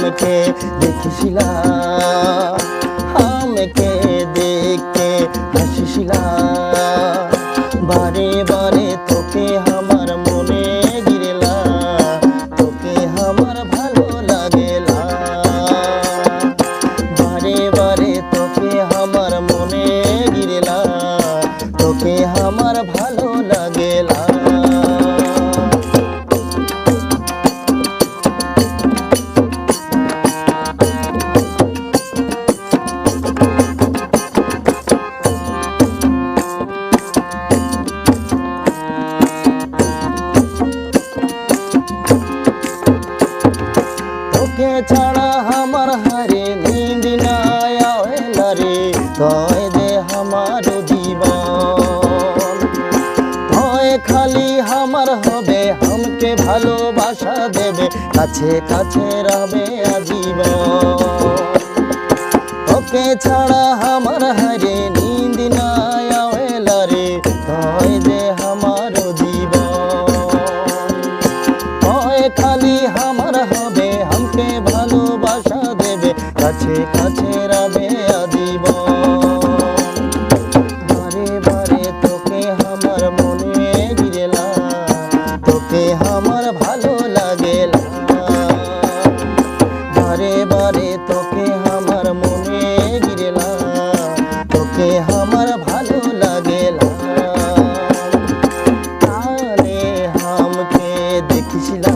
हमके देखिसिला हमके देख के हंसिसिला बारे बारे तोके हमार मने गिरेला तोके हमार भालो लागेला बारे बारे तोके हमार मने गिरेला तोके हमार भालो लागेला तोके छाड़ा हमार हरे नींद ना आवेला रे तोय दे हमारो जीवन तोय खाली हमार হবে हमके ভালোবাসা দেবে কাছে কাছে রবে আজীবন তোকে ছাড়া আমার হরে নীंद না আवेला রে तोय दे हमारो जीवन तोय खाली हमार হবে हमके ভালোবাসা দেবে কাছে কাছে রবে আজীবন বারে বারে তোকে আমার মনে গিরেলা তোকে আমার ভালো লাগেলা বারে বারে তোকে আমার মনে গিরেলা তোকে আমার ভালো লাগেলা তাহলে हमके देखिसिला